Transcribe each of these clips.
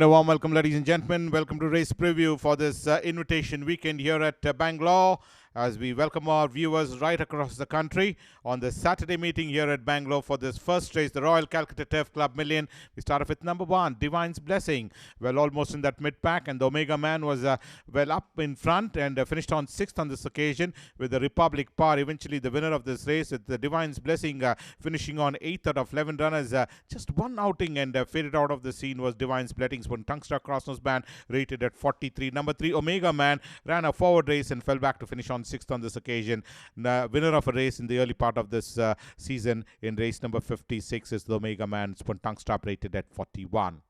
A warm welcome, ladies and gentlemen. Welcome to Race Preview for this invitation weekend here at Bangalore, as we welcome our viewers right across the country on the Saturday meeting here at Bangalore for this first race, the Royal Calcutta Turf Club Million. We start off with number 1, Divine's Blessing. Well, almost in that mid-pack, and the Omega Man was well up in front and finished on 6th on this occasion with the Republic Par. Eventually, the winner of this race, with the Divine's Blessing finishing on 8th out of 11 runners. Just one outing and faded out of the scene was Divine's Blessing. When Tungstar Crossnose Band rated at 43. Number 3, Omega Man, ran a forward race and fell back to finish on 6th on this occasion. Winner of a race in the early part of this season in race number 56 is the Omega Man. Tungstar rated at 41.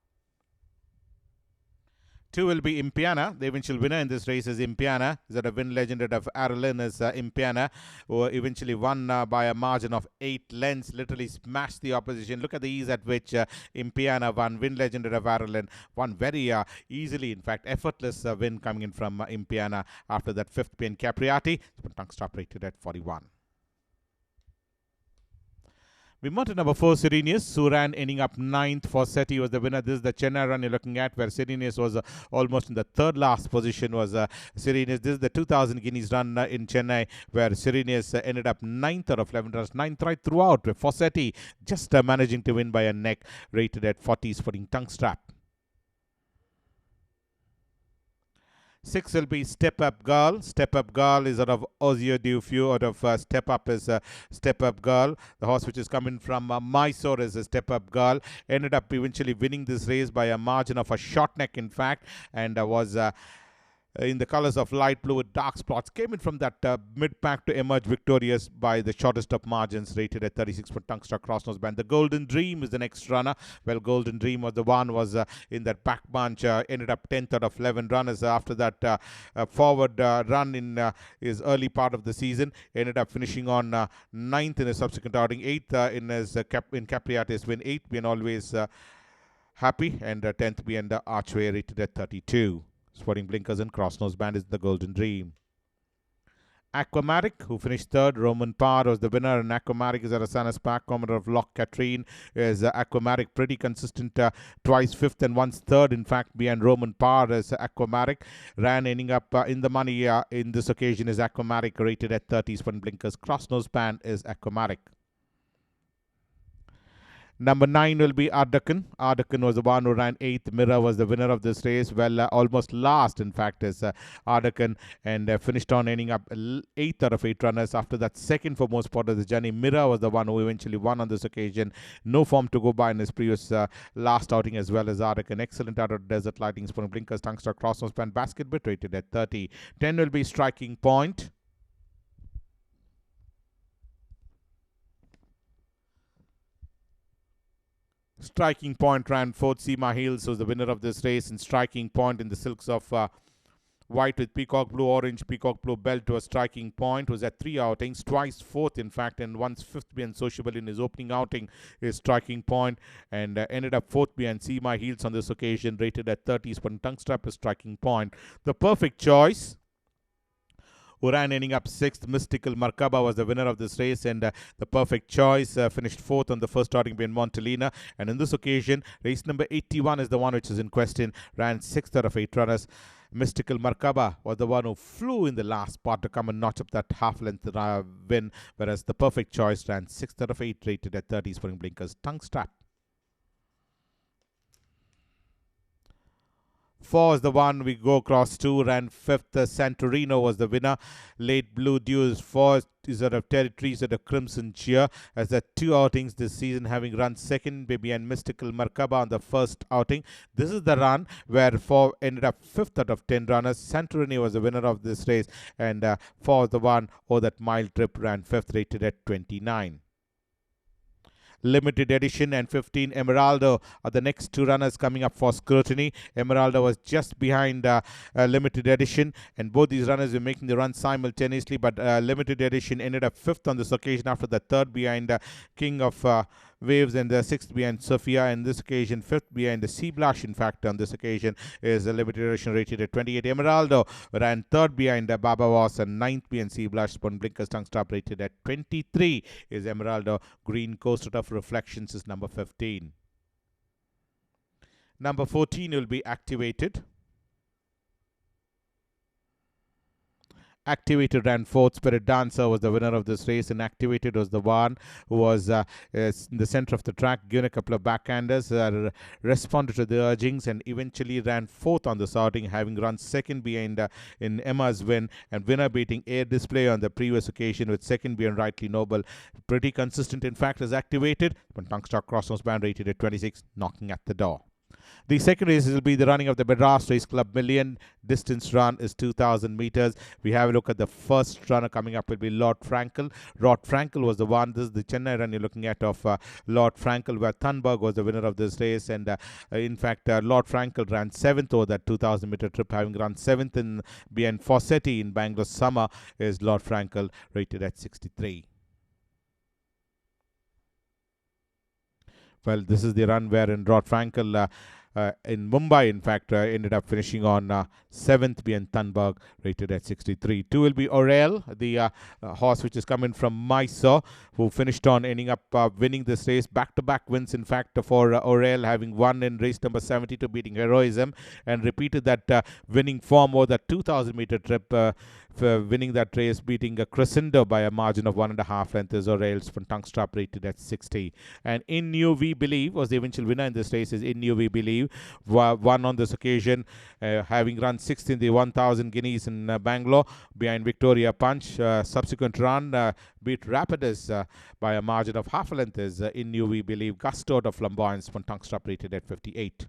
2 will be Impiana. The eventual winner in this race is Impiana. Is that a win legend of Aralin is Impiana, who eventually won by a margin of 8 lengths, literally smashed the opposition. Look at the ease at which Impiana won. Win legend of Aralin won very easily, in fact, effortless win coming in from Impiana after that 5th pin Capriati. Tungstar rated at 41. We moved to number 4, Serenius, who ran ending up 9th. Fossetti was the winner. This is the Chennai run you're looking at, where Serenius was almost in the third last position was Serenius. This is the 2000 Guineas run in Chennai, where Serenius ended up 9th out of 11 runs, 9th right throughout, with Fossetti just managing to win by a neck, rated at 40, sporting Tungstrap. 6 will be Step Up Girl. Step Up Girl is out of Ozio Dufeu. Out of Step Up is Step Up Girl. The horse which is coming from Mysore is a Step Up Girl. Ended up eventually winning this race by a margin of a short neck, in fact, and was in the colors of light blue with dark spots. Came in from that mid-pack to emerge victorious by the shortest of margins, rated at 36 for Tungstar Crossnose Band. The Golden Dream is the next runner. Well, Golden Dream was the one was in that back bunch, ended up 10th out of 11 runners after that forward run in his early part of the season. Ended up finishing on 9th in his subsequent outing, 8th in his in Capriati's win, 8th being always happy, and 10th being the Archway, rated at 32. Sporting Blinkers and Crossnose Band is the Golden Dream. Aquamatic, who finished 3rd. Roman Par was the winner, and Aquamatic is at Asana's Park. Commander of Loch Katrine is Aquamatic, pretty consistent, twice 5th and once 3rd, in fact, behind Roman Par is Aquamatic. Ran ending up in the money in this occasion is Aquamatic, rated at 30. Sporting Blinkers. Crossnose Band is Aquamatic. Number 9 will be Ardakan. Ardakan was the one who ran 8th. Mira was the winner of this race. Well, almost last, in fact, is Ardakan, and finished on ending up 8th out of 8 runners. After that second for most part of the journey, Mira was the one who eventually won on this occasion. No form to go by in his previous last outing, as well as Ardakan. Excellent out of Desert Lighting, Sporting Blinkers, Tungstar Crossnose Band, Basket Bit, rated at 30. 10 will be Striking Point. Striking Point ran 4th. Seema Hills was the winner of this race, and Striking Point in the silks of white with peacock blue, orange, peacock blue belt to a Striking Point. Was at 3 outings, twice 4th, in fact, and once 5th behind Sociable in his opening outing is Striking Point, and ended up 4th behind Seema Hills on this occasion, rated at 30. But Tungstrap is Striking Point. The Perfect Choice, who ran ending up 6th. Mystical Markaba was the winner of this race, and the Perfect Choice finished 4th on the first outing being Montelina. And in this occasion, race number 81 is the one which is in question. Ran 6th out of 8 runners. Mystical Markaba was the one who flew in the last part to come and notch up that half-length win, whereas the Perfect Choice ran 6th out of 8, rated at 30. Sporting Blinkers. Tungstrap. 4 is the one we go across to. Ran 5th. Santorino was the winner. Late Blue Dew is 4. Is out of Territories at a Crimson Cheer. As the 2 outings this season, having run 2nd, Baby and Mystical Markaba on the first outing. This is the run where 4 ended up 5th out of 10 runners. Santorini was the winner of this race, and 4 is the one, that mile trip, ran 5th, rated at 29. Limited Edition and 15 Emeraldo are the next 2 runners coming up for scrutiny. Emeraldo was just behind Limited Edition, and both these runners were making the run simultaneously, but Limited Edition ended up 5th on this occasion after the 3rd behind King of Waves, and the 6th behind Sophia. And this occasion, 5th behind the Sea Blush, in fact, on this occasion is a limited edition, rated at 28. Emeraldo ran 3rd behind Baba Was, and 9th behind Sea Blush. Spun Blinkers Tongue Stop, rated at 23 is Emeraldo. Green Coast of Reflections is number 15. Number 14 will be Activated. Activated ran fourth. Spirit Dancer was the winner of this race, and Activated was the one who was in the center of the track, given a couple of backhanders, responded to the urgings, and eventually ran fourth on the sorting, having run second behind in Emma's win, and winner beating Air Display on the previous occasion, with second behind Rightly Noble. Pretty consistent, in fact, as Activated, but Tungstock Crossnose Band rated at 26, knocking at the door. The second race will be the running of the Madras Race Club Million. Distance run is 2,000 meters. We have a look at the first runner coming up will be Lord Frankel. Lord Frankel was the one. This is the Chennai run you're looking at of Lord Frankel, where Thunberg was the winner of this race. And in fact, Lord Frankel ran 7th over that 2,000 meter trip, having run 7th in behind Fossetti in Bangalore summer. Is Lord Frankel rated at 63. Well, this is the run wherein Lord Frankel in Mumbai, in fact, ended up finishing on 7th behind Thunberg, rated at 63. 2 will be Orel, the horse which is coming from Mysore, who finished on ending up winning this race. Back-to-back wins, in fact, for Orel, having won in race number 72, beating Heroism, and repeated that winning form over the 2,000-meter trip, winning that race, beating a Crescendo by a margin of 1.5 lengths. Is Orel's from Tungstrap, rated at 60. And In You We Believe was the eventual winner in this race. Is In You We Believe, won on this occasion, having run 6th in the 1,000 guineas in Bangalore behind Victoria Punch. Subsequent run beat Rapidus by a margin of half a length. Is In You We Believe. Gusto out of Flamboyance from Tungstrap, rated at 58.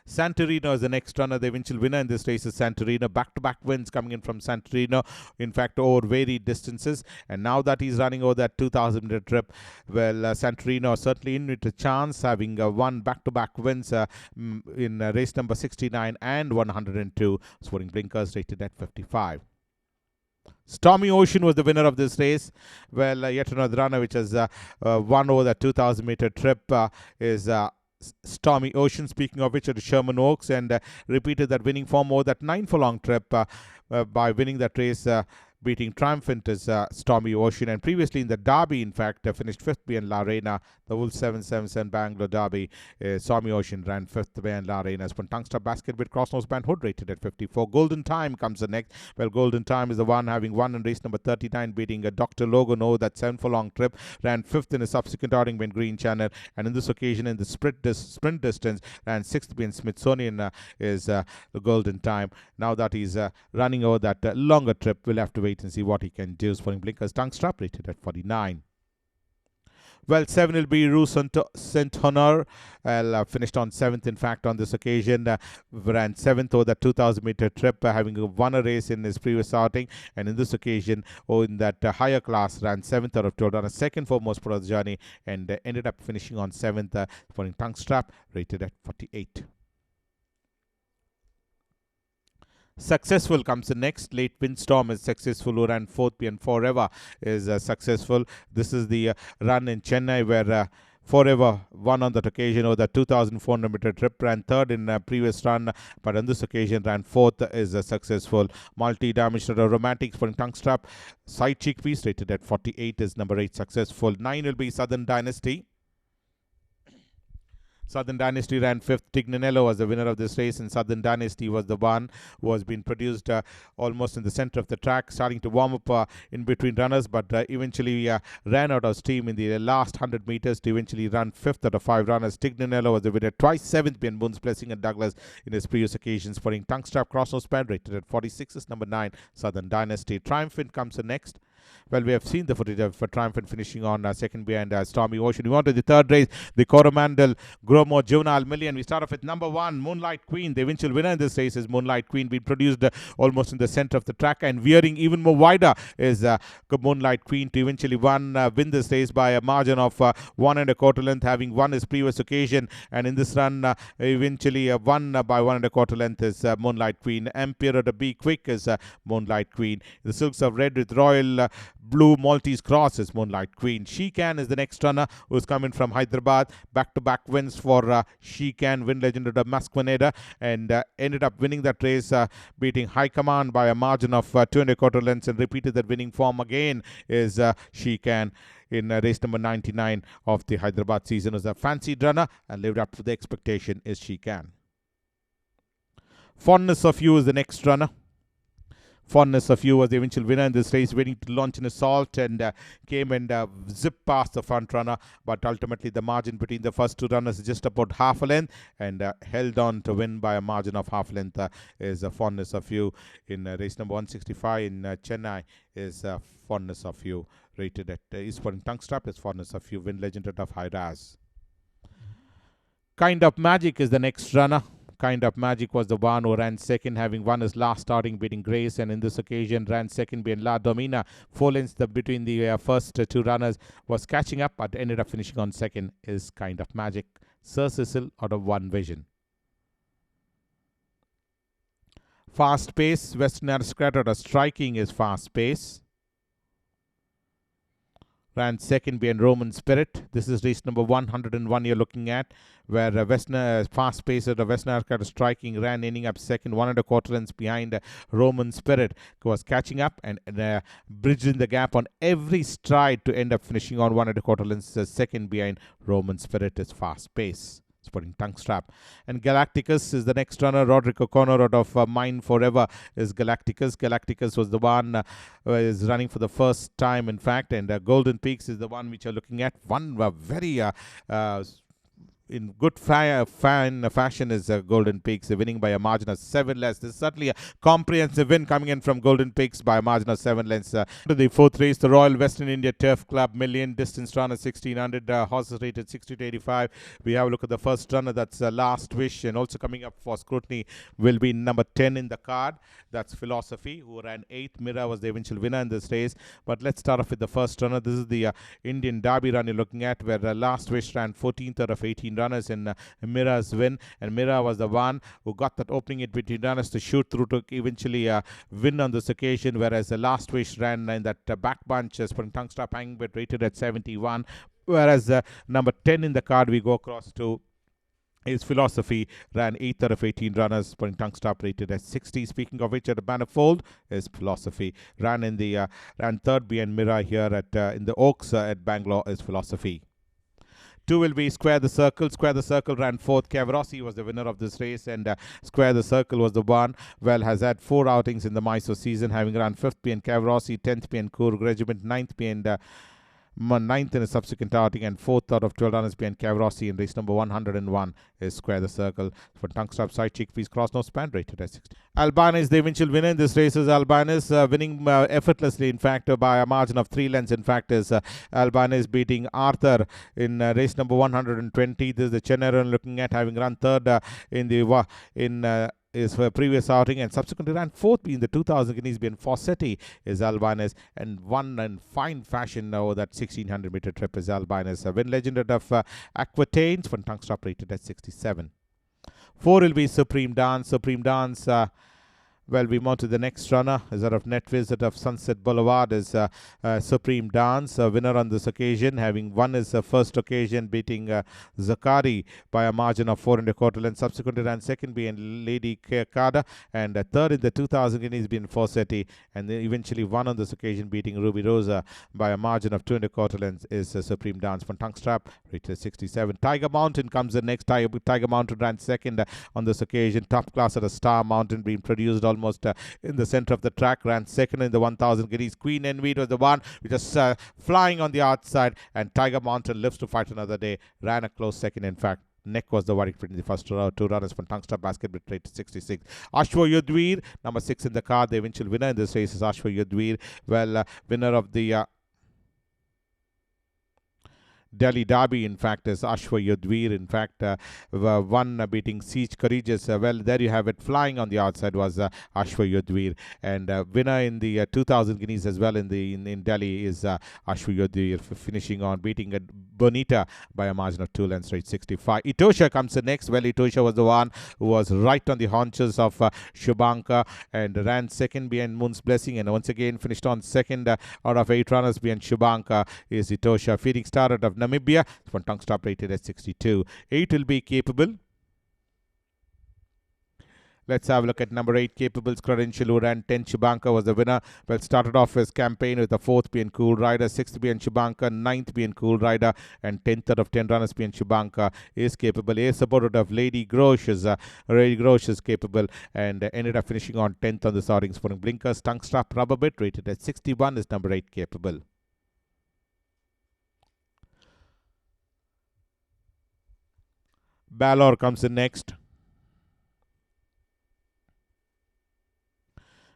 Santorino is the next runner. The eventual winner in this race is Santorino. Back-to-back wins coming in from Santorino, in fact, over varied distances. And now that he's running over that 2,000-meter trip, well, Santorino certainly in with a chance, having won back-to-back wins in race number 69 and 102. Scoring blinkers, rated at 55. Stormy Ocean was the winner of this race. Well, yet another runner which has won over that 2,000-meter trip is Stormy Ocean, speaking of which, at Sherman Oaks, and repeated that winning form over that 9-furlong trip by winning that race, beating Triumphant is Stormy Ocean. And previously in the Derby, in fact, finished 5th behind La Reina, the Wolf 777 Bangalore Derby. Stormy Ocean ran 5th behind La Reina. As Tungster Basket with Crossnose Band Hood, rated at 54. Golden Time comes the next. Well, Golden Time is the one having won in race number 39, beating Dr. Logan over that 7-furlong trip. Ran 5th in a subsequent outing behind Green Channel. And in this occasion, in the sprint distance, ran 6th behind Smithsonian is the Golden Time. Now that he's running over that longer trip, we'll have to wait and see what he can do. Sporting blinkers, Tungstrap, rated at 49. Well, 7 will be Rue Saint Honor. Well, finished on 7th, in fact, on this occasion. Ran 7th over the 2,000-meter trip, having won a race in his previous outing. And in this occasion, in that higher class, ran 7th out of 12, on a second for most part of the journey, and ended up finishing on 7th, sporting Tungstrap, rated at 48. Successful comes the next. Late Windstorm is successful, who ran 4th behind Forever is successful. This is the run in Chennai where Forever won on that occasion over the 2,400-meter trip, ran 3rd in previous run, but on this occasion ran 4th is successful. Multi-dimensional Romantics for Tungstrap. Side Chickpeas, rated at 48, is number 8 successful. 9 will be Southern Dynasty. Southern Dynasty ran 5th. Tignanello was the winner of this race, and Southern Dynasty was the one who has been produced almost in the center of the track, starting to warm up in between runners, but eventually ran out of steam in the last 100 meters to eventually run 5th out of 5 runners. Tignanello was the winner twice, 7th behind Moon's Blessing and Douglas in his previous occasions. Sporting Tungstrap, Crossnose Band, rated at 46, is number 9, Southern Dynasty. Triumphant comes the next. Well, we have seen the footage of Triumphant finishing on second behind Stormy Ocean. We want to the third race, the Coromandel Gromor Juvenile Million. We start off with number 1, Moonlight Queen. The eventual winner in this race is Moonlight Queen, being produced almost in the center of the track and veering even more wider is Moonlight Queen to eventually win this race by a margin of 1.25 length, having won his previous occasion. And in this run, eventually won by 1.25 length is Moonlight Queen. Emperor to Be Quick is Moonlight Queen. The Silks of Red with Royal Blue Maltese Cross is Moonlight Queen. She Can is the next runner who's coming from Hyderabad. Back-to-back wins for She Can, win legend of Masquerade, and ended up winning that race, beating High Command by a margin of 2.25 lengths, and repeated that winning form again is She Can. in race number 99 of the Hyderabad season. Was a fancied runner and lived up to the expectation as she can. Fondness of You is the next runner. Fondness of You was the eventual winner in this race, waiting to launch an assault and came and zipped past the front runner. But ultimately, the margin between the first two runners is just about half a length and held on to win by a margin of half a length. Is Fondness of You in race number 165 in Chennai. Is Fondness of You rated at Eastbourne Tongue Strap. Is Fondness of You, win legend of Hyderabad. Kind of Magic is the next runner. Kind of Magic was the one who ran second, having won his last starting, beating Grace, and in this occasion ran second behind La Domina. 4 lengths between the first two runners, was catching up but ended up finishing on second. Is Kind of Magic. Sir Cecil out of One Vision. Fast Pace, Western Aristocrat out of Striking is Fast Pace. Ran second behind Roman Spirit. This is race number 101 you're looking at, where Fast Pace at Western Aristocrat Striking ran, ending up second, 1 1/4 lengths behind Roman Spirit. Was catching up and bridging the gap on every stride to end up finishing on 1 1/4 lengths second behind Roman Spirit. Is Fast Pace. Sporting Tongue Strap. And Galacticus is the next runner. Roderick O'Connor out of Mine Forever is Galacticus. Galacticus was the one is running for the first time, in fact, and Golden Peaks is the one which you're looking at. One very in good fashion is Golden Peaks, winning by a margin of 7 lengths. This is certainly a comprehensive win coming in from Golden Peaks by a margin of 7 lengths. To the fourth race, the Royal Western India Turf Club Million, distance run at 1600, horses rated 60 to 85. We have a look at the first runner, that's Last Wish, and also coming up for scrutiny will be number 10 in the card. That's Philosophy, who ran 8th. Mira was the eventual winner in this race. But let's start off with the first runner. This is the Indian Derby run you're looking at, where Last Wish ran 14th out of 18 runners in Mira's win, and Mira was the one who got that opening in between runners to shoot through to eventually win on this occasion, whereas the Last Wish ran in that back bunch, Spring Tongue Strap hanging bit rated at 71, whereas number 10 in the card we go across to is Philosophy, ran 8th out of 18 runners, Spring Tongue Strap rated at 60. Speaking of which, at the Manifold is Philosophy, ran in the ran third behind Mira here at in the Oaks at Bangalore. Is Philosophy. 2 will be Square the Circle. Square the Circle ran 4th. Cavarossi was the winner of this race, and Square the Circle was the one, well, has had 4 outings in the Mysore season, having run 5th behind Cavarossi, 10th behind Coorg Regiment, 9th behind 9th in a subsequent outing, and 4th out of 12 runners behind Cavarossi in race number 101 is Square the Circle. For Tongue Strap side cheek piece, cross no span, rated at 60. Albina is the eventual winner in this race. Is Albina is winning effortlessly, in fact, by a margin of 3 lengths. In fact, is Albina is beating Arthur in race number 120. This is the Chennai run looking at, having run 3rd in the his previous outing, and subsequently ran 4th in the 2000 Guineas being Fossetti is Albinus, and won in fine fashion over that 1600 meter trip is Albinus. A win legend of Aquitaines for Tongue Strap rated at 67. 4 will be Supreme Dance. Supreme Dance, well, we move on to the next runner. Is out of Netviz, out of Sunset Boulevard is Supreme Dance, winner on this occasion, having won his first occasion, beating Zakari by a margin of 4 1/4 lengths. Subsequently ran second being Lady Kada, and third in the 2000 Guineas being Fossetti, and then eventually won on this occasion, beating Ruby Rosa by a margin of 2 1/4 lengths is Supreme Dance. From Tongue Strap rated 67. Tiger Mountain comes the next. Tiger Mountain ran second on this occasion. Top class at a Star Mountain, being produced almost in the center of the track, ran second in the 1000 Guineas. Queen Envy was the one which was flying on the outside, and Tiger Mountain lives to fight another day, ran a close second. In fact, Neck was the worry between the first 2 runners from Tongue Strap basket bit rate 66. Ashwa Yudhvir, number 6 in the card, the eventual winner in this race is Ashwa Yudhvir. Well, winner of the Delhi Derby, in fact, is Ashwa Yudhvir. In fact, one beating Siege Courageous. Well, there you have it. Flying on the outside was Ashwa Yudhvir, and winner in the 2000 Guineas as well in Delhi is Ashwa Yudhvir, finishing on beating Bonita by a margin of 2 lengths, rate 65. Etosha comes the next. Well, Etosha was the one who was right on the haunches of Shubhanka and ran second behind Moon's Blessing, and once again finished on second out of 8 runners behind Shubhanka is Etosha. Feeding Star out of Namibia, for Tongue Strap rated at 62. 8 will be Capable. Let's have a look at number 8, Capable's Credential, who ran 10. Shubanka was the winner. Well, started off his campaign with the 4th being Cool Rider, 6th being Shubanka, 9th being Cool Rider, and 10th out of 10 runners being Shubanka is Capable. A supported of Lady Grosh is Capable, and ended up finishing on 10th on the starting sporting blinkers. Tongue strap rubber bit rated at 61 is number 8, Capable. Bangalore comes in next.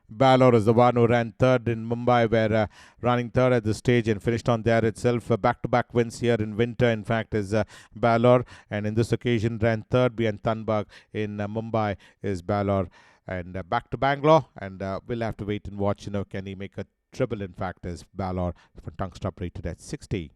Bangalore is the one who ran 3rd in Mumbai, where running 3rd at the stage and finished on there itself. Back-to-back wins here in winter, in fact, is Bangalore, and in this occasion ran 3rd behind Tanbag in Mumbai is Bangalore. And back to Bangalore, and we'll have to wait and watch, can he make a treble, in fact, as Bangalore for tongue stop rated at 60.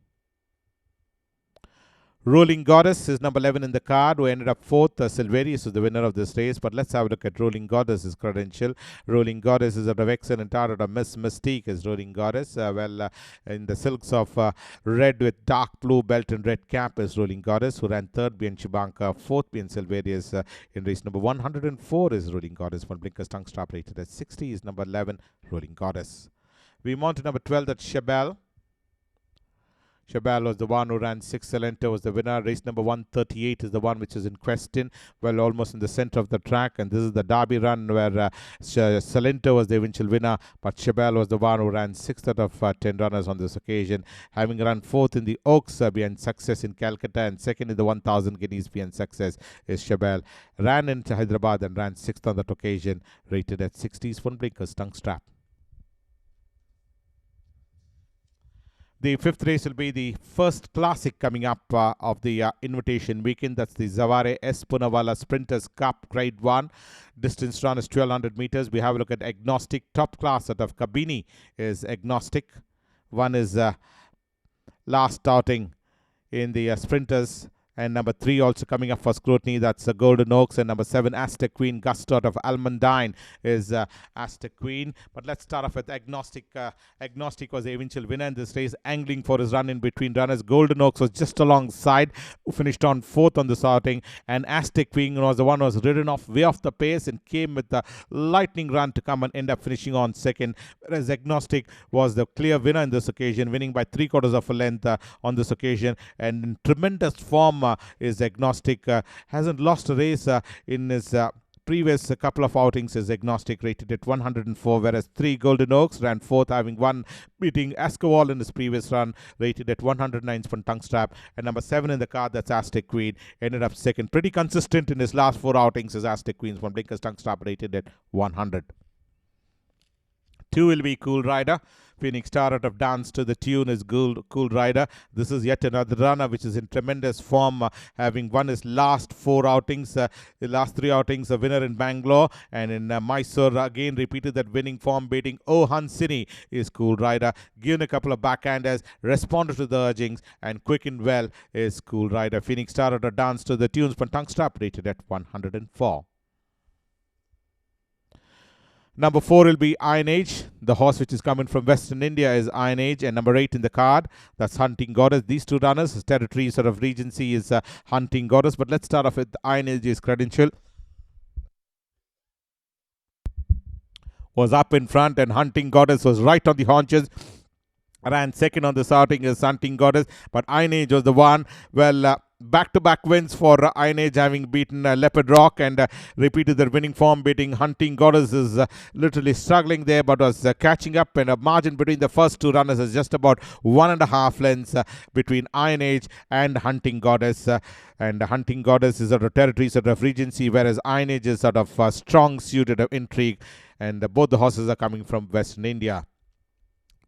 Rolling Goddess is number 11 in the card, who ended up 4th. Silverius is the winner of this race. But let's have a look at Rolling Goddess's credential. Rolling Goddess is out of excellent out of Miss Mystique is Rolling Goddess. In the silks of red with dark blue belt and red cap is Rolling Goddess, who ran 3rd being Shubanka, 4th being Silverius. In race number 104 is Rolling Goddess. For blinkers tongue strap rated at 60 is number 11, Rolling Goddess. We move on to number 12, that's Shabelle. Shabelle was the one who ran 6. Salento was the winner. Race number 138 is the one which is in question. Well, almost in the center of the track. And this is the Derby run where Salento was the eventual winner. But Shabelle was the one who ran 6th out of 10 runners on this occasion. Having run 4th in the Oaks behind Success in Calcutta, and 2nd in the 1000 Guineas behind Success is Shabelle. Ran into Hyderabad and ran 6th on that occasion. Rated at 60s. One blinkers tongue strap. The 5th race will be the first classic coming up of the invitation weekend. That's the Zavaray S. Poonawalla Sprinters Cup Grade 1. Distance run is 1200 meters. We have a look at Agnostic. Top class out of Kabini is Agnostic. One is last outing in the Sprinters. And number 3 also coming up for scrutiny. That's Golden Oaks. And number 7, Aztec Queen. Gusto out of Almondine is Aztec Queen. But let's start off with Agnostic. Agnostic was the eventual winner in this race, angling for his run in between runners. Golden Oaks was just alongside, who finished on 4th on this outing. And Aztec Queen was the one who was ridden off way off the pace and came with the lightning run to come and end up finishing on 2nd. Whereas Agnostic was the clear winner in this occasion, winning by 3/4 of a length on this occasion. And in tremendous form is Agnostic. Hasn't lost a race in his previous couple of outings. Is Agnostic, rated at 104, whereas 3 Golden Oaks ran 4th, having won, beating Ascowal in his previous run, rated at 109 from tongue strap. And number 7 in the card, that's Aztec Queen, ended up 2nd. Pretty consistent in his last 4 outings is Aztec Queen from blinkers tongue strap, rated at 100. 2 will be Cool Rider. Phoenix Star out of Dance to the Tune is Cool Rider. This is yet another runner which is in tremendous form, having won his last 4 outings. The last 3 outings, a winner in Bangalore, and in Mysore again repeated that winning form, beating Hansini is Cool Rider. Given a couple of backhanders, responded to the urgings, and quickened well is Cool Rider. Phoenix Star out of Dance to the Tunes, but tongue strap rated at 104. Number 4 will be Iron Age. The horse which is coming from Western India is Iron Age. And number 8 in the card, that's Hunting Goddess. These 2 runners, his territory sort of regency is Hunting Goddess. But let's start off with Iron Age's credential. Was up in front, and Hunting Goddess was right on the haunches. Ran 2nd on this outing is Hunting Goddess. But Iron Age was the one, back-to-back wins for Iron Age, having beaten Leopard Rock and repeated their winning form, beating Hunting Goddess. Is literally struggling there, but was catching up, and a margin between the first 2 runners is just about 1.5 lengths between Iron Age and Hunting Goddess. And Hunting Goddess is out of territory sort of regency, whereas Iron Age is sort of strong suited of intrigue, and both the horses are coming from Western India.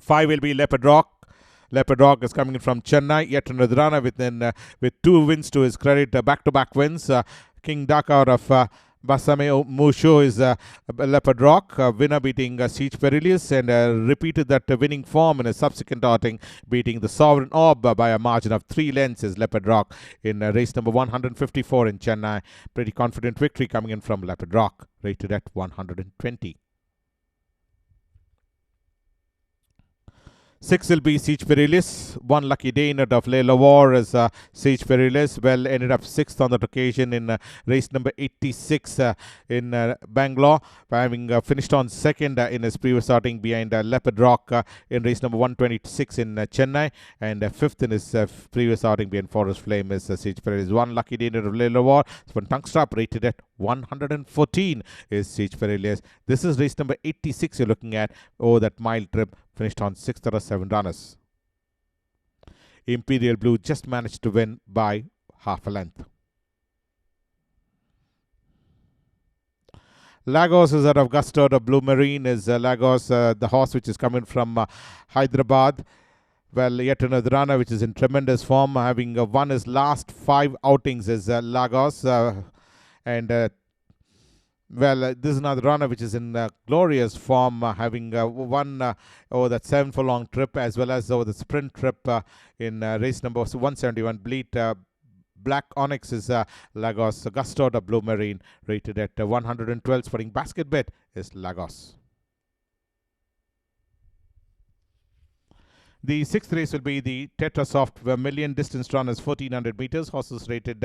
5 will be Leopard Rock. Leopard Rock is coming in from Chennai, yet another runner with 2 wins to his credit, back-to-back wins. King Duck out of Basame Musho is Leopard Rock, winner beating Siege Perilous, and repeated that winning form in a subsequent outing, beating the Sovereign Orb by a margin of 3 lengths is Leopard Rock in race number 154 in Chennai. Pretty confident victory coming in from Leopard Rock, rated at 120. 6 will be Siege Perilous. One lucky day in it of Le Lavore is Siege Perilous. Well, ended up 6th on that occasion in race number 86 in Bangalore, having finished on 2nd in his previous outing behind Leopard Rock in race number 126 in Chennai, and 5th in his previous outing behind Forest Flame is Siege Perilous. One lucky day in it of Le Lavore. One tongue strap rated at 114 is Siege Perilous. This is race number 86 you're looking at. Oh, that mile trip. Finished on 6th out of 7 runners. Imperial Blue just managed to win by half a length. Lagos is out of Gusto. The Blue Marine is Lagos, the horse which is coming from Hyderabad. Well, yet another runner which is in tremendous form, having won his last 5 outings is Lagos. Well, this is another runner which is in glorious form, having won over that 7 furlong trip as well as over the sprint trip in race number 171. Bleat Black Onyx is Lagos. Gusto, the Blue Marine, rated at 112. Sporting basket bet is Lagos. The 6th race will be the Tetrasoft Vermilion. Distance run is 1400 meters. Horses rated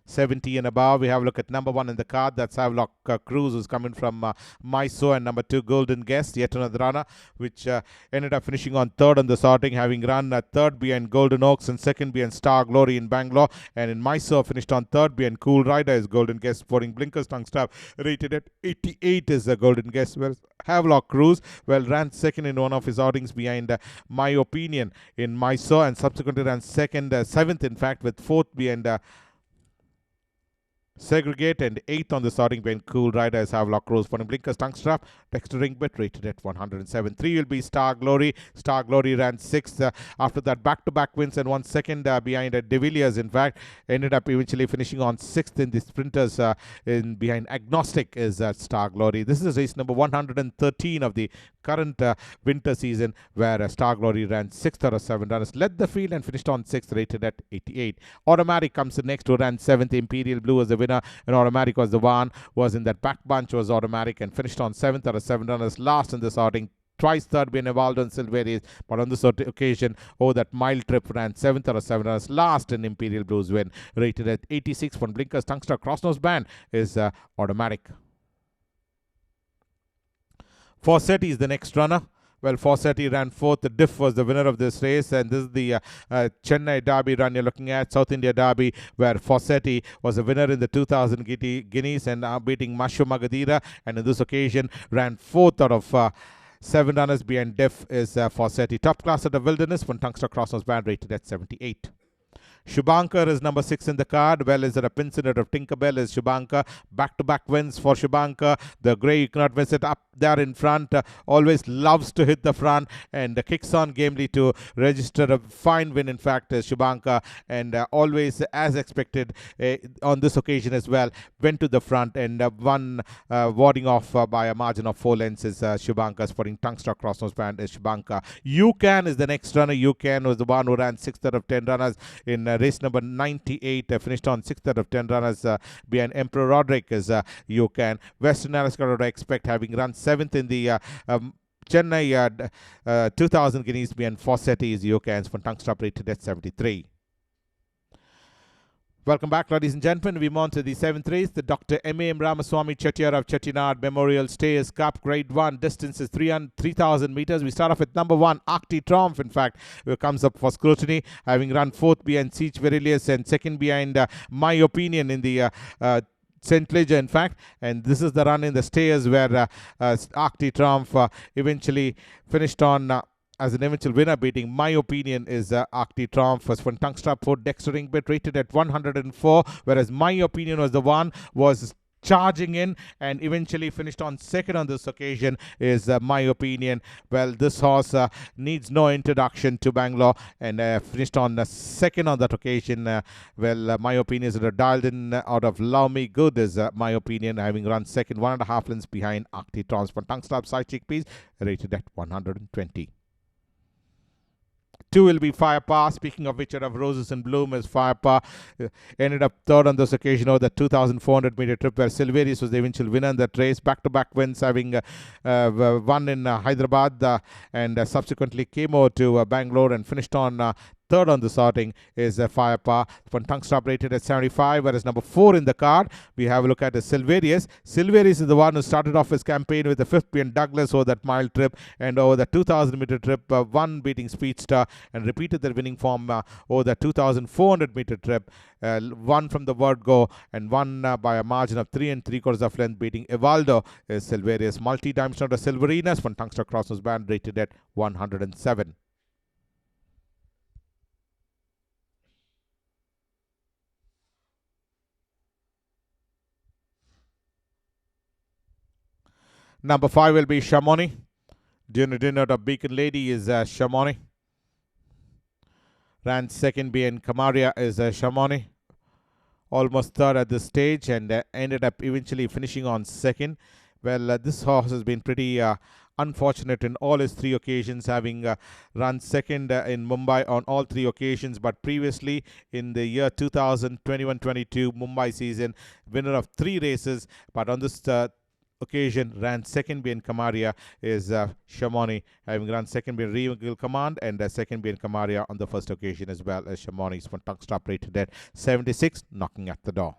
70 and above. We have a look at number 1 in the card. That's Havelock Cruz, who's coming from Mysore, and number 2 Golden Guest, yet another runner which ended up finishing on 3rd on the sorting, having run 3rd behind Golden Oaks and 2nd behind Star Glory in Bangalore, and in Mysore finished on 3rd behind Cool Rider is Golden Guest. Sporting blinkers, tongue strap rated at 88 is the Golden Guest. Whereas Havelock Cruz, well, ran 2nd in one of his outings behind My Opinion in Mysore, and subsequently ran 7th in fact, with 4th behind Segregate, and 8th on the starting behind Cool Rider is Havelock Cruz. For blinkers, tongue strap, texturing bit rated at 107. 3 will be Star Glory. Star Glory ran 6th. After that, back-to-back wins and 1 second behind De Villiers. In fact, ended up eventually finishing on 6th in the sprinters in behind Agnostic is Star Glory. This is race number 113 of the current winter season, where Star Glory ran 6th out of 7 runners, led the field and finished on 6th, rated at 88. Automatic comes in next, to ran 7th. Imperial Blue was the winner, and Automatic was the one who was in that back bunch, was Automatic, and finished on 7th out of 7 runners. Last in this outing, twice third being Evaldo and Silveris, but on this occasion, that mile trip ran 7th out of 7 runners. Last in Imperial Blue's win, rated at 86. One blinkers, Tungster Crossnose Band is Automatic. Fawcetti is the next runner. Well, Fawcetti ran 4th. The Diff was the winner of this race, and this is the Chennai Derby run you're looking at, South India Derby, where Fawcetti was the winner in the 2000 guineas and beating Mashu Magadira, and in this occasion ran 4th out of 7 runners behind Diff is Fawcetti. Top class at the Wilderness, one Tungster Crossnose Band rated at 78. Shubankar is number 6 in the card. Well, is there a pincinnet of Tinkerbell is Shubankar. Back-to-back wins for Shubankar. The grey, you cannot miss it, up there in front. Always loves to hit the front, and kicks on gamely to register a fine win, in fact, Shubankar. And always, as expected, on this occasion as well, went to the front and won, warding off by a margin of 4 lengths is Shubankar. Sporting Tungster Crossnose Band is Shubankar. You Can is the next runner. You Can was the one who ran 6th out of 10 runners in race number 98, finished on 6th out of 10 runners behind Emperor Roderick is You Can. Western Alaska, I expect, having run 7th in the Chennai 2000 guineas behind Fawcetti is You Can. For tongue stop rated at 73. Welcome back, ladies and gentlemen. We move on to the 7th race, the Dr. M.A.M. Ramaswamy Chettiar of Chettinad Memorial Stayers Cup, Grade 1. Distance is 3,000 meters. We start off with number 1, Arcti Trump, in fact, who comes up for scrutiny, having run 4th behind Siege Verilius and 2nd behind My Opinion in the St. Leger, in fact. And this is the run in the Stayers where Arcti Trump eventually finished on as an eventual winner, beating My Opinion is Arcti Trump. First one, Tungster Port Dextering bit rated at 104, whereas My Opinion was the one was charging in and eventually finished on 2nd on this occasion is My Opinion. Well, this horse needs no introduction to Bangalore and finished on 2nd on that occasion. My Opinion is dialed in out of Love Me Good is My Opinion, having run 2nd, 1.5 lengths behind Arcti Trump. Tongue Stab Side Chickpeas rated at 120. 2 will be Firepower. Speaking of which, out of Roses in Bloom is Firepower. Ended up third on this occasion over the 2,400 meter trip, where Silverius was the eventual winner in that race. Back-to-back wins, having won in Hyderabad and subsequently came over to Bangalore and finished on third on this outing is Firepower. One tongue stop rated at 75, whereas number 4 in the card, we have a look at the Silverius. Silverius is the one who started off his campaign with the 5th P and Douglas over that mile trip, and over the 2,000 meter trip, one beating Speedstar, and repeated their winning form over the 2,400 meter trip. One from the word go, and won by a margin of 3 3/4 of length, beating Evaldo is Silverius. Multi-dimensional Silverinas, one tongue stop crossnose band rated at 107. Number 5 will be Chamonix. Dinner of Beacon Lady is Chamonix. Ran second behind Camaria is Chamonix. Almost third at this stage, and ended up eventually finishing on second. Well, this horse has been pretty unfortunate in all his 3 occasions, having run second in Mumbai on all 3 occasions, but previously in the year 2021-22 Mumbai season, winner of 3 races, but on this occasion ran second behind Camaria is Chamonix, having run second behind Regal Command, and second behind Camaria on the first occasion as well as Chamonix. One tongue stop rated at 76, knocking at the door.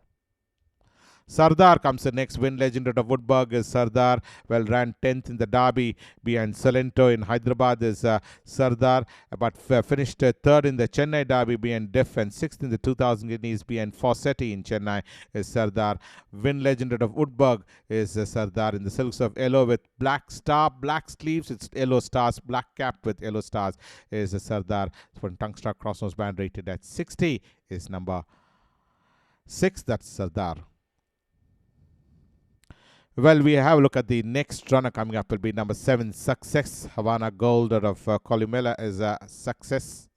Sardar comes the next. Win legend out of Woodburg is Sardar. Well, ran 10th in the Derby behind Salento in Hyderabad is Sardar, but finished 3rd in the Chennai Derby behind Def, and 6th in the 2000 guineas behind Fawcetti in Chennai is Sardar. Win legend out of Woodburg is Sardar in the silks of yellow with black star, black sleeves. It's yellow stars, black cap with yellow stars is Sardar. One tongue star crossnose band rated at 60 is number 6. That's Sardar. Well, we have a look at the next runner coming up. Will be number 7, Success. Havana Gold out of Columella is Success.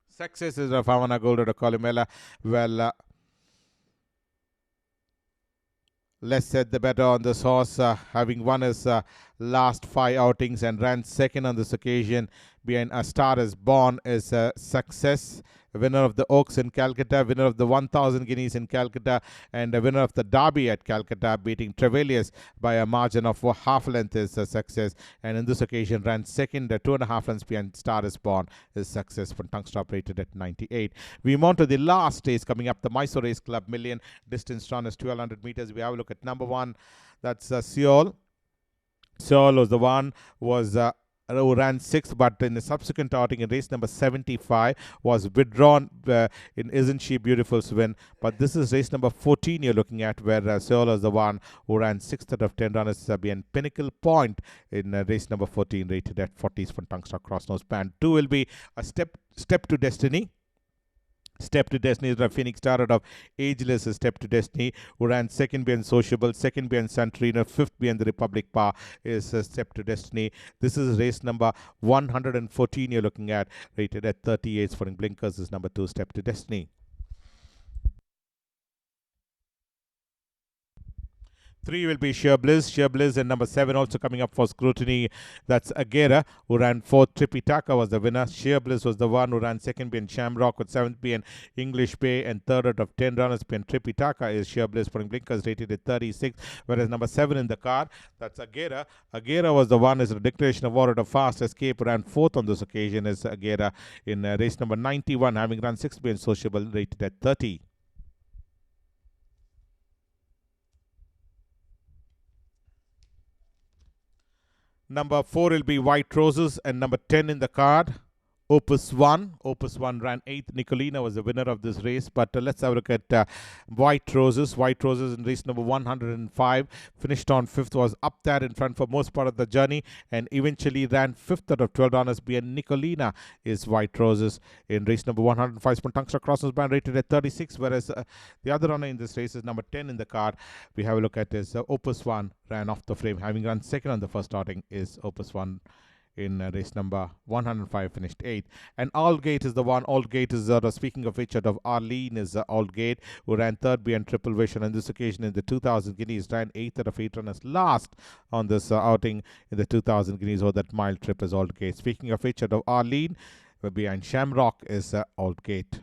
Success is of Havana Gold out of Columella. Well, less said the better on this horse, having won his last 5 outings and ran second on this occasion behind A Star Is Born is Success. Winner of the Oaks in Calcutta, winner of the 1,000 guineas in Calcutta, and a winner of the Derby at Calcutta, beating Trevelius by a margin of half length is Success. And in this occasion ran second, 2.5 lengths behind Star Is Born is Success. From tongue stop rated at 98. We move on to the last race coming up, the Mysore Race Club Million. Distance run is 1,200 meters. We have a look at number 1. That's Seoul. Seoul was the one who ran 6th, but in the subsequent outing in race number 75 was withdrawn in Isn't She Beautiful's win. But this is race number 14 you're looking at, where Seoul is the one who ran 6th out of 10 runners behind Pinnacle Point in race number 14, rated at 40s from tongue star crossnose band. 2 will be a Step to Destiny. Step to Destiny is a Phoenix Star out of Ageless is Step to Destiny, who ran second behind Sociable, second behind Santrino, 5th behind the Republic Power is Step to Destiny. This is race number 114 you're looking at, rated at 38. For blinkers is number 2, Step to Destiny. 3 will be Sheer Bliss. Sheer Bliss and number 7 also coming up for scrutiny. That's Agera, who ran 4th. Tripitaka was the winner. Sheer Bliss was the one who ran second behind Shamrock, with 7th behind English Bay, and 3rd out of 10 runners behind Tripitaka is Sheer Bliss. For blinkers rated at 36. Whereas number 7 in the car, that's Agera. Agera was the one is a declaration of war at a fast escape, ran 4th on this occasion is Agera in race number 91, having run 6th behind Sociable, rated at 30. Number 4 will be White Roses, and number 10 in the card, Opus 1. Opus 1 ran 8th. Nicolina was the winner of this race. But let's have a look at White Roses. White Roses in race number 105. Finished on 5th, was up there in front for most part of the journey, and eventually ran 5th out of 12 runners behind Nicolina is White Roses in race number 105. Tungsta Crossnose band rated at 36, whereas the other runner in this race is number 10 in the card. We have a look at is Opus 1 ran off the frame, having run second on the first outing is Opus 1 in race number 105, finished 8th. And Aldgate is the one. Aldgate is, speaking of which, out of Arlene is Aldgate, who ran third behind Triple Vision on this occasion in the 2000 Guineas, ran 8th out of 8 runners last on this outing in the 2000 Guineas, or that mile trip is Aldgate. Speaking of which, out of Arlene, behind Shamrock is Aldgate.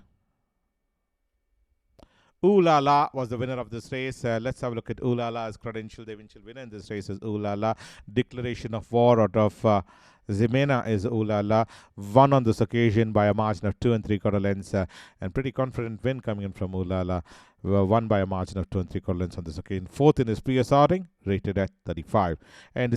Ooh La La was the winner of this race. Let's have a look at Ooh La La's credential. The eventual winner in this race is Ooh La La. Declaration of war out of Zimena is Ooh La La. Won on this occasion by a margin of 2 3/4 lengths. And pretty confident win coming in from Ooh La La. Won by a margin of 2 3/4 lengths on this occasion. Fourth in his previous outing, rated at 35. And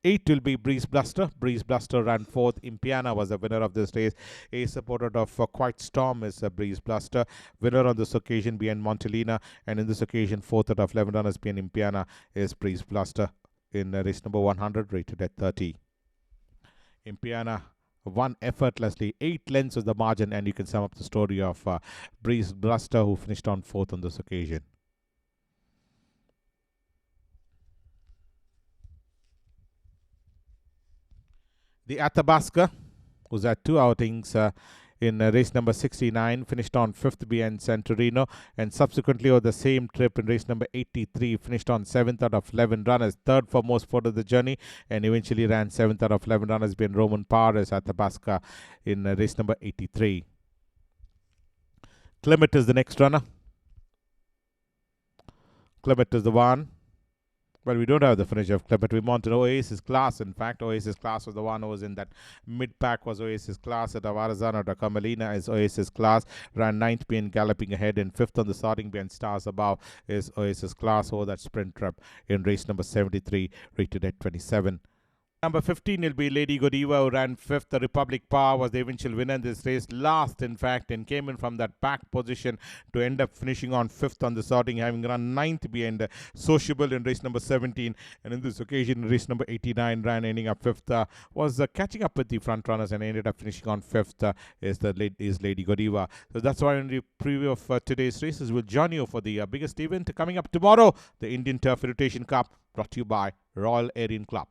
8 will be Breeze Bluster. Breeze Bluster ran 4th. Impiana was the winner of this race. A supporter of Quite Storm is Breeze Bluster. Winner on this occasion behind Montelina. And in this occasion, 4th out of 11 runners behind Impiana is Breeze Bluster in race number 100, rated at 30. Impiana won effortlessly. 8 lengths was the margin, and you can sum up the story of Breeze Bluster, who finished on 4th on this occasion. The Athabasca, who's had 2 outings in race number 69, finished on 5th behind Santorino, and subsequently over the same trip in race number 83, finished on 7th out of 11 runners, 3rd for most part of the journey, and eventually ran 7th out of 11 runners behind Roman Power as Athabasca in race number 83. Clement is the next runner. Clement is the one. Well, we don't have the finish of Clement. We want to know Oasis Class. In fact, Oasis Class was the one who was in that mid-pack, was Oasis Class. At Avarazana, the Camelina is Oasis Class. Ran 9th behind Galloping Ahead, and 5th on the starting behind Stars Above is Oasis Class over that sprint trip in race number 73, rated at 27. Number 15 will be Lady Godiva, who ran 5th. The Republic Power was the eventual winner in this race, last in fact, and came in from that back position to end up finishing on 5th on the starting, having run 9th behind Sociable in race number 17. And in this occasion, race number 89, ran ending up 5th, was catching up with the front runners and ended up finishing on 5th is Lady Godiva. So that's why in the preview of today's races, we'll join you for the biggest event coming up tomorrow, the Indian Turf Irritation Cup, brought to you by Royal Aryan Club.